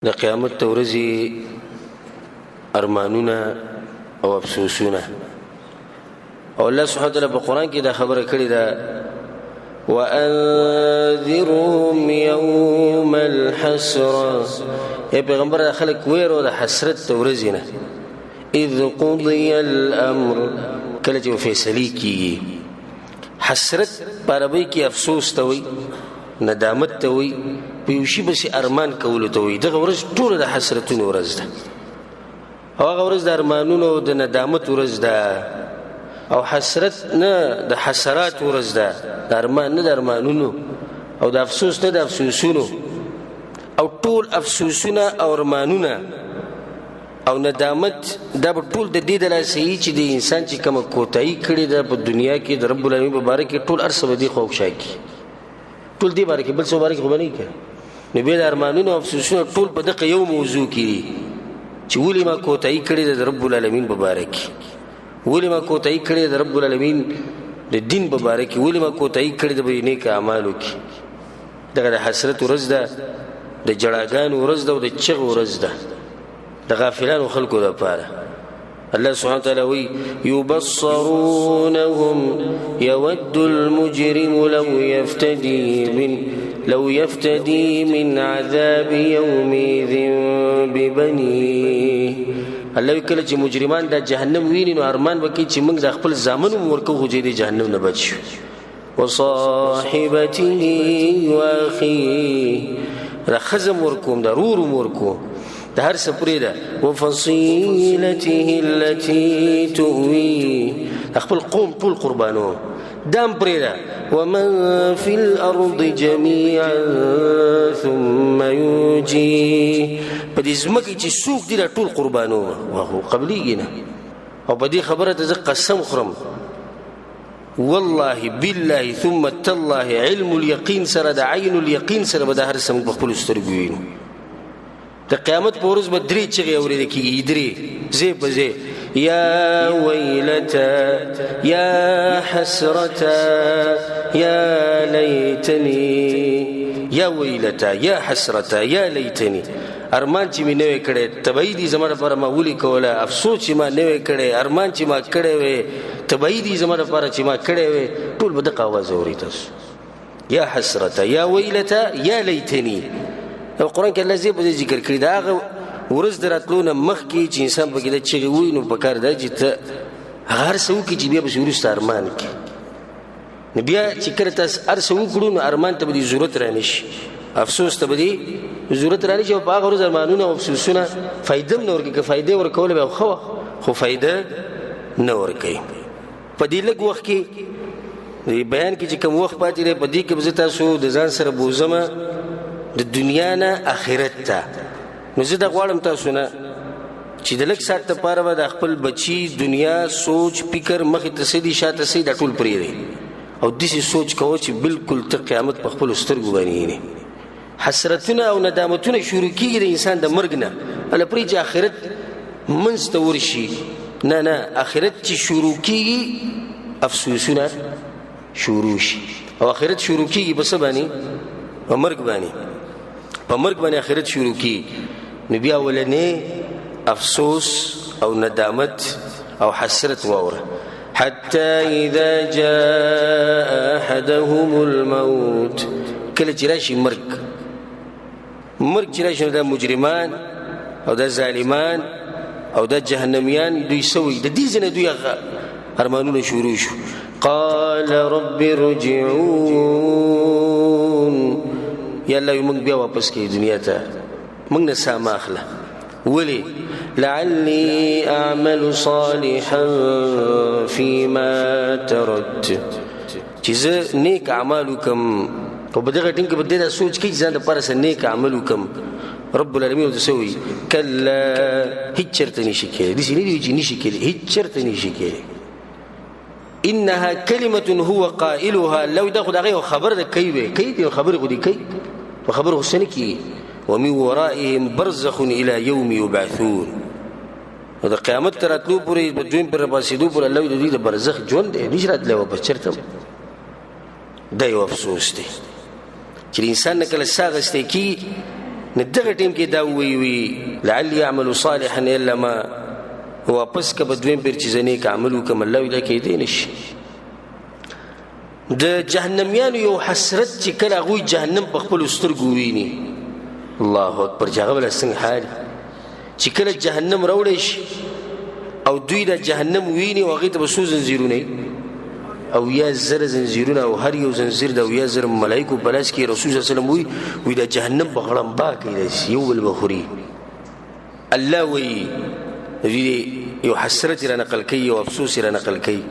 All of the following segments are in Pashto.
د قیامت ورځې ارمانونه او افسوسونه او الله سبحانه وتعالى په قران کې دا خبره کړې ده وانذرهم يوم الحسره ای پیغمبر خلک ویرو د حسرت ورځې نه اذ قضي الامر کله چې فیصله کیږي حسرت عربی کې افسوس ته وي ندامت ته وي پیوشي بس ارمان کول ته وي دغه ورځ ټول د حسرتونو ورځ ده او هغه ورځ د ارمانونو د ندامت ورځ ده او حسرت نه د حسرات ورځ ده د ارمان نه د ارمانونو او د افسوس نه د افسوسونو او ټول افسوسونه او ارمانونه او ندامت دا ټول د دې د لاسه چې د انسان چې کوم کوتاهي کړی ده په دنیا کې د رب العالمین مبارک ټول ارسه بدی خوښ شاکي ټول دی بارک بل څه بارک خو باندې کې نو به د ارمانونو او افسوسونو ټول په دغه یو موضوع کې چې ولې ما کوتاهي کړی ده د رب العالمین مبارک ولې ما کوتاهي کړی ده د رب العالمین د دین مبارک ولې ما کوتاهي کړی ده په نیک اعمالو کې دغه د حسرت ورځ ده د جړاګانو ورځ ده او د چغ ورځ ده د غافلانو خلقو لپاره الله سبحانه وتعالى وي يبصرونهم يود المجرم لو يفتدي من عذاب يومئذ ببنيه الله وکړه چې مجرمان د جهنم ویني نو ارمان وکړي چې موږ د خپل ځامنو ورکو غوږی د جهنم نه بچو وصاحبته واخيه رخزم ورکوم ضرور ورکو د هر سپری ده وفصيلته التي تؤوي خپل قوم ټول قربانو دام پریدا ومن في الارض جميعا ثم ينجي پدې زمکه چې سوق دي ټول قربانو وهو قبلينا او پدې خبره ته قسم خرم والله بالله ثم تالله علم اليقين سره د عين اليقين سره به د هر سم خپل سترګو وینو د قیامت په ورځ به درې چغې اورېدل کېږي درې زه په زه یا ویلتا یا حسرتا یا لیتنی یا ویلتا یا حسرتا یا لیتنی ارمان چې مې نوې کړې تبعیدی زما لپاره ما ولي کوله افسوس چې ما نوې کړې ارمان چې ما کړې وې تبعیدی زما لپاره چې ما کړې وې ټول به دغه आवाज اوري تاسو یا حسرتا یا ویلتا یا لیتنی القرآن کې الله زی په ذکر کړی دا ورځ دراتلونه مخ کې چې انسان په کې د چغې وای نو په کار دی چې ته هر څه وکړي چې بیا به ورسته ارمان کې نو بیا چې کله تاسو هر څه وکړو نو ارمان ته به ضرورت رانه شي افسوس ته به ضرورت رانه شي او په هغه ورځ ارمانونه او افسوسونه فائدې نه ورکړي که فائدې ورکول به خو فائدې نه ورکړي په دې لږ وخت کې بیان کې چې کوم وخت پاتې دی په دې کې به تاسو د ځان سره بوزمه د دنیا نه آخرت ته نو زه دا غواړم تاسو نه چې د لږ ساعت لپاره به د خپل بچی دنیا سوچ فکر مخې ته سدي شاته سي د ټول پرې دی او داسې سوچ کوو چې بالکل ته قیامت په خپل سترګو باندې نه حسرتونه او ندامتونه شروع کیږي د انسان د مرګ نه ول پرې چې آخرت منځ ته ورشي نه آخرت چې شروع کیږي افسوسونه شروع شي او آخرت شروع کیږي بس باندې په مرګ باندې آخرت شروع کی نو بیا ولنه افسوس او ندامت او حسرت واوره حتى اذا جاء احدهم الموت کله چې راشي مرګ چې راشي د مجرمان او د ظالمان او د جهنميان دوی سوي د دې ځنه دوی ارمانونه شروع شو قال رب ارجعون یا الله موږ بیا واپس کې دنیا ته موږ نه ساماخله ولي لعلي اعمل صالحا فيما تركت چې زه نیک اعمال وکم او په دغه ټینګ کې بده دا سوچ کې ځان لپاره سره نیک عمل وکم رب العالمین وتسوي کلا هیڅ چرته نشي کېږي دې نه دی چې نشي کېږي هیڅ چرته نشي کېږي انها كلمه هو قائلها لو دغه خبر ده کوي خبر غدي کوي وخبر حسن کی ومن ورائهم برزخ الى يوم يبعثون دا قیامت تراتلو پورې بدوین پر باسیدو پر الله دې د برزخ ژوند دې نشرات له بچرته دا یو افسوس دی چې انسان کله ساغسته کی ندغه ټیم کې دا وی لعل يعمل صالحا الا ما واپس ک بدوین پر چې زنه ک عملو کوم الله ولا کې دي نشي د جهنميانو یو حسرت چې کله غوي جهنم په خپل سترګو ویني الله اکبر جهنم له څنګه حال چې کله جهنم راوړي شي او دوی د جهنم ویني او هغه ته وسو زنجیرونه او یا زر زنجیرونه او هر یو زنجیر د یا زر ملائکه بلاس کې رسول الله صلی الله علیه وسلم وی د جهنم په غړم با کې یو بل بخوري الله وی یو حسرت را نقل کوي او افسوس را نقل کوي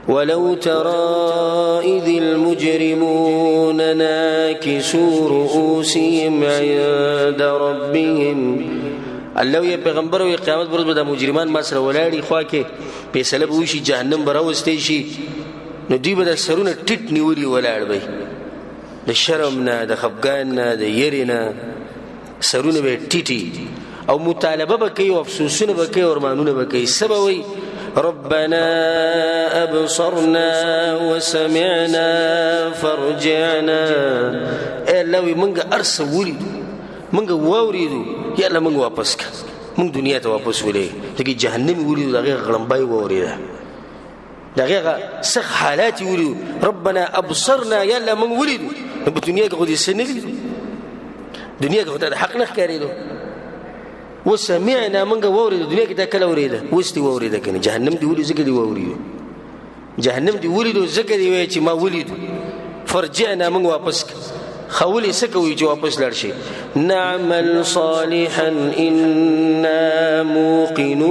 ولو ترى إذ المجرمون ناكسوا رؤوسهم عند ربهم الله يا پیغمبر او قیامت پر ورځ د مجرمان ما سره ولاړی خوا کې فیصله به وشي جهنم براوستي شي نو دی به سرونه ټټ نیولي ولاړ وي د شرم نه د خفګان نه د یری نه سرونه به ټټي او مطالبه به کوي او افسوسونه به کوي او ارمانونه به کوي سبوي ربنا أبصرنا وسمعنا فرجعنا الله منګه ارس ولید منګه ووریدو یا الله منګه واپس کا منګ دنیا ته واپس ولې چې جهنم ولیدو دغه غړمبای ووریدا دغه سخ حالات ولیدو ربنا ابصرنا یا الله منګ ولیدو په دنیا کې خو دې سنلې دنیا کې خو ته حق نه ښکارېدو وسمعنا منګه وورید دنیا کې دا کله وریده وستي وریده کنه جهنم دی ولید زکه دی وریده جهنم دی ولید زکه دی وای چې ما ولید فرجعنا منګه واپس خولي سکوي چې واپس لړ شي نعمل صالحا انا موقنون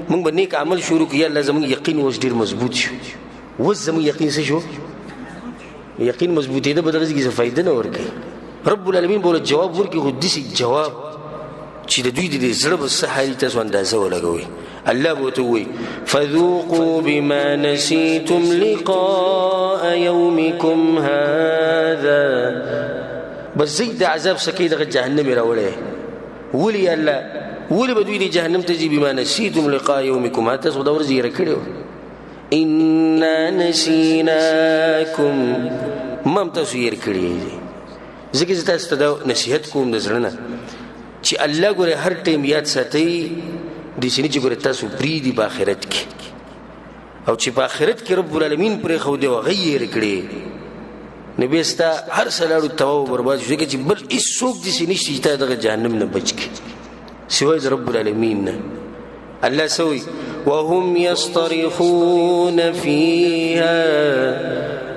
موږ باندې عمل شروع کړو الله زموږ یقین وس ډیر مضبوط شو وس زموږ یقین څه شو یقین مضبوطې ده بدرځ کې څه فائدہ نه ورکړي رب العالمین بوله جواب ورکړي خو دسی جواب چې د دوی د زړه په سحالي تاسو اندازه ولګوي الله بو ته وي فذوقوا بما نسيتم لقاء يومكم هذا بس زید عذاب سکی د جهنم راولې ولي الله ولي بدوی د جهنم ته جي بما نسيتم لقاء يومكم هذا تاسو دا ورځ یې رکړو ان نسيناكم مم تاسو یې رکړي زکه تاسو ته نصیحت کوم د زړه نه چې الله ګوره هر ټیم یاد ساتي د شنو چې ګوره تاسو پری دی په آخرت کې او چې په آخرت کې رب العالمین پر خو دی وغیر کړي نبی استا هر سلاړو تو برباد شي چې بل هیڅ څوک د شنو چې ته د جهنم نه بچ کی سوای رب العالمین نه الله سوي وهم يصطرخون فيها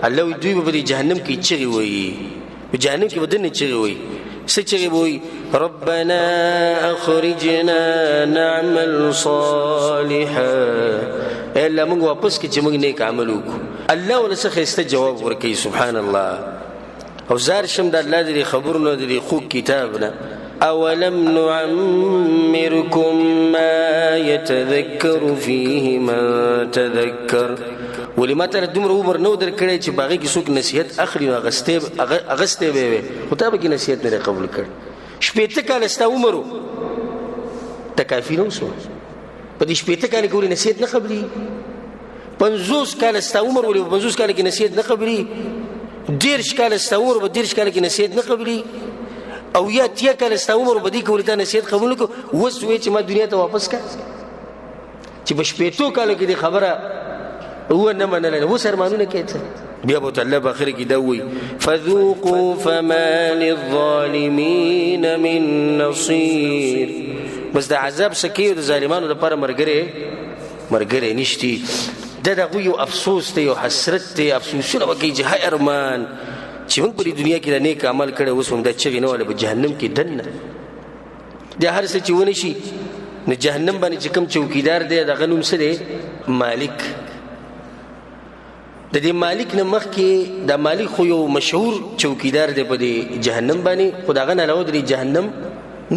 الله دوی په جهنم کې چغي وایي جهنم کې بدن چغي وي سچغي وي ربنا اخرجنا نعمل صالحا الا موږ واپس کې چې موږ نیک عمل وکړو الله ولا څه خسته جواب ورکړي سبحان الله او زار شم د الله دې خبرونه دې خو کتابنا اولم نعمركم ما يتذكر فيه من تذكر ولما تر دومره عمر نو در کړي چې باغی کې څوک نصیحت اخلي اغسته به خدای به نصیحت نه قبول کړي شپېته کال است عمر تکافی نو سو په دې شپېته کال کې نصیحت نه قبلي 50 کال است عمر ولې 50 کال کې نصیحت نه قبلي 10 کال است عمر په 10 کال کې نصیحت نه قبلي او یا تیا کال است عمر په دې کې ولې نصیحت قبول کو وسوي چې ما دنیا ته واپس کا چې په شپېتو کال کې خبره هو نه منل هو سرمانونه کېته بیا به الله په اخر کې دوی فذوقوا فما للظالمين من نصير بس د عذاب سکی د ظالمانو لپاره مرګره نشتی دغه یو افسوس ته یو حسرت ته افسوسونه وکي چې هاي ارمان چې موږ په دنیا کې د نیک عمل کړو اوس موږ د چغې نه ول په جهنم کې دنه د هر څه چې ونی شي نه جهنم باندې چې کوم چوکیدار دی د غنوم سره مالک د دې مالک نه مخ کې د مالک خو یو مشهور چوکیدار دی په جهنم باندې خدای غن علاوه د جهنم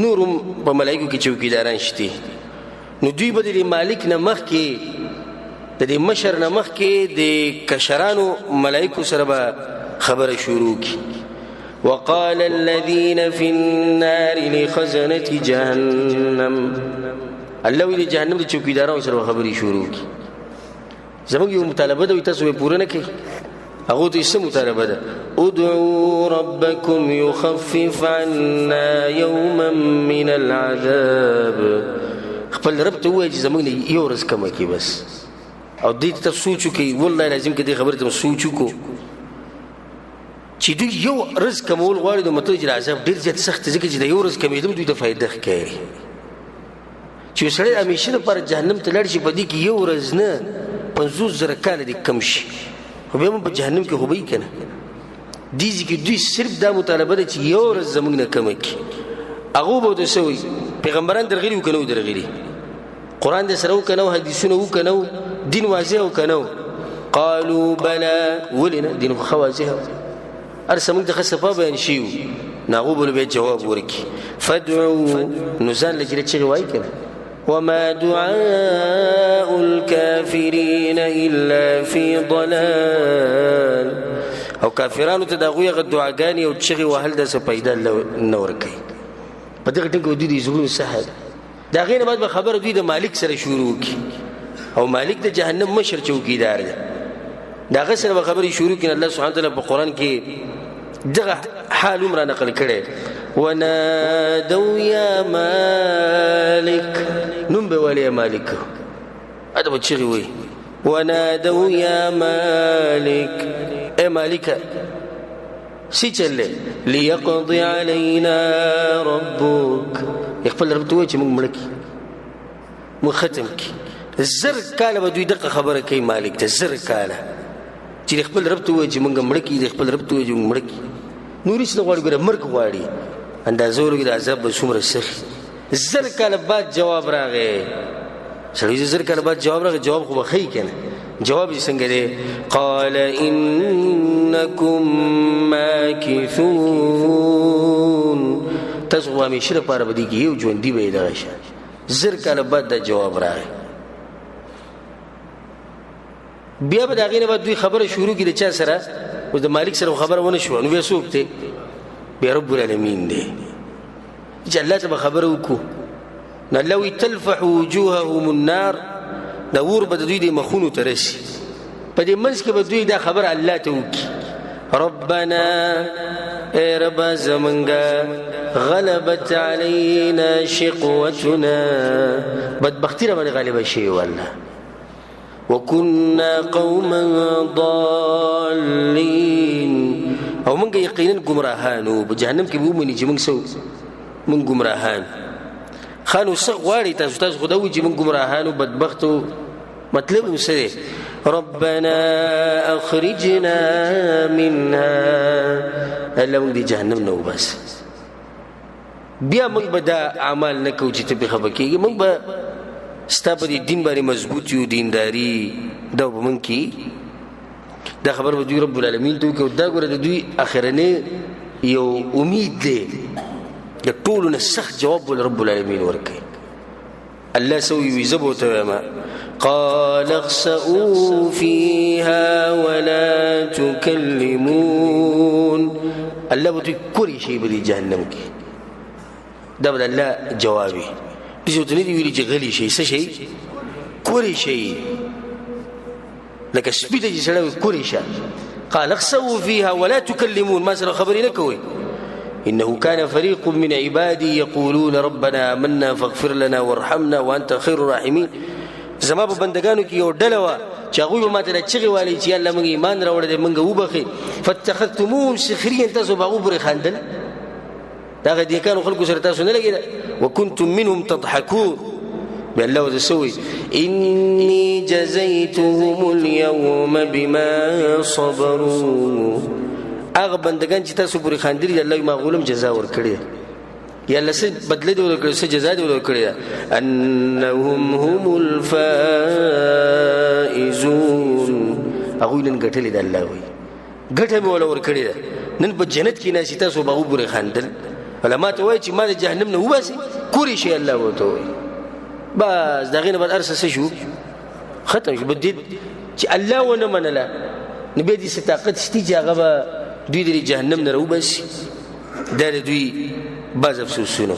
نورم په ملائکو کې چوکیداران شته نو دوی به د مالک نه مخ کې د دې مشر نه مخ کې د کشرانو ملائکو سره به خبر شروع کی وقال الذين في النار لخزنة جهنم الله وی جهنم د چوکیدارانو سره خبري شروع کی زموږ یو مطالبه ده تاسو به پوره نه کړئ هغه ته څه مطالبه ده ادعوا ربكم يخفف عنا يوما من العذاب خپل رب ته وایي چې زمونږ یو ورځ کمه کې بس او دې ته سوچ وکړي والله لازم کې دې خبره ته سوچ وکړو چې دوی یو ورځ کمول غواړي د متوجه عذاب ډېر زیات سخت ځکه چې د یو ورځ کمېدل دوی ته فائدہ ښکاري چې سړی همیشه لپاره جهنم ته لاړ شي په دې کې یو ورځ نه 50,000 کاله دې کم شي خو بیا هم په جهنم کې خو به یې که نه دې ځای کې دوی صرف دا مطالبه ده چې یو ورځ زموږ نه کمه کړي هغه به ورته څه وایي پیغمبران درغلي وو که نه وو درغلي قرآن دې سره وو که نه وو حدیثونه وو که نه وو دین واضح وو که نه وو قالوا بلا ولې نه دین خو ښه واضح هر څه موږ ته ښه صفا بیان شوي وو نو هغو به بیا جواب ورکړي فادعوا نو ځان له چې چغې وایي که نه وما دعاء الكافرين إلا في ضلال او کافرانو ته د هغوی هغه دعاګانې او چغې وهل داسې پیدا نه ورکوي په دغه ټیم کې دوی د زړونو سهل د هغې نه بعد به خبره دوی د مالک سره شروع کړي او مالک د جهنم مشر چوکیدار دی د هغه سره به خبرې شروع کړي الله سبحانه وتعالی په قرآن کې دغه حال هم را نقل کړی ونادوا يا مالك نوم به ویلی یا مالک اته به چغې وایي ونادوا يا مالك اے مالکه سی چل دی لیقضي علینا ربک خپل رب ته وایي چې موږ مړه کړي موږ ختم کړي زر کاله به دوی دغه خبره کوي مالک ته زر کاله چې خپل رب ته وایي چې موږ مړه کړي خپل رب ته وایي چې موږ مړه کړي نور هېڅ نه غواړي ګوره مرګ غواړي اندازه ورکړي د عذاب به څومره سخت زر کاله بعد جواب راغی سړی زر کاله بعد جواب راغی جواب خو به ښیي که نه جواب یې څنګه دی قال انکم ماکثون تاسو خو همیشه لپاره به دې کې یو ژوندي به یې دغه شان زر کاله بعد دا جواب راغی بیا به د هغې نه بعد دوی خبره شروع کړي د چا سره اوس د مالک سره خبره ونه شوه نو بیا څوک دی بیا رب العالمین دی چې الله ته به خبره وکړو نو الله وایي تلفح وجوههم النار دا اور به د دوی د مخونو ته رسي په دې منځ کې به دوی دا خبره الله ته وکړي ربنا اے ربا زمونږه غلبت علینا شقوتنا بدبختی را باندې غالبه شوې والله وكنا قوما ضالين او موږ یقینا ګمراهانو په جهنم کې به ومني چې موږ موږ ګمراهان خانو څه غواړي تاسو خو دا وایي چې موږ ګمراهانو بدبختو مطلب یې څه دی ربنا اخرجنا منها الله موږ د جهنم نه وباسه بیا موږ به دا اعمال نه کوو چې ته پرې خفه کېږي موږ به ستا په دې دین باندې مضبوط یو دینداري دا به موږ کې دا خبر به دوی رب العالمین ته وکړي دا ګوره د دوی اخرنی یو امید دی د ټولو نه سخت جواب به رب العالمین ورکوي الله سوي وي زه به ورته وایم قال اخسئوا فيها ولا تكلمون الله به دوی کورې شي به دې جهنم کې دا به د الله جواب وي دې ورته نه دي ویلي چې غلي شي څه شي کورې شي لکه سپي ته چې سړی وي کورې شه قال اخسئوا فيها ولا تكلمون ما سره خبرې نه کوئ إنه كان فريق من عبادي يقولون ربنا آمنا فاغفر لنا وارحمنا وأنت خير الراحمين زما په بندگانو کې یو ډله وه چې هغوی به ماته چغې والي چې الله موږ ایمان راوړی دی موږ وبخې فاتخذتموهم سخريا تاسو به هغو پورې خاندل دا هغه نیکانو خلکو سره تاسو نه لګېده وكنتم منهم تضحكون بیا الله ورته څه وایي إني جزيتهم اليوم بما صبروا هغه بندگان چې تاسو پورې خاندلي دي الله ما غولم جزا ورکړې یا الله څه بدله دې ورکړې څه جزا دې ورکړې انهم هم الفائزون هغه نن ګټلې ده الله وایي ګټه به ولا ورکړې ده نن په جنت کې نه چې تاسو به هغه پورې خاندل علما ته وایي چې ما د جهنم نه وباسي کورې شي الله ورته وایي بس دغه نه بعد ارسه شو ختم شو بدید چې الله ونه منله نبی دې ستاقت شتي چې هغه دوی د جهنم نه راوباسي دا دوی باز افسوسونه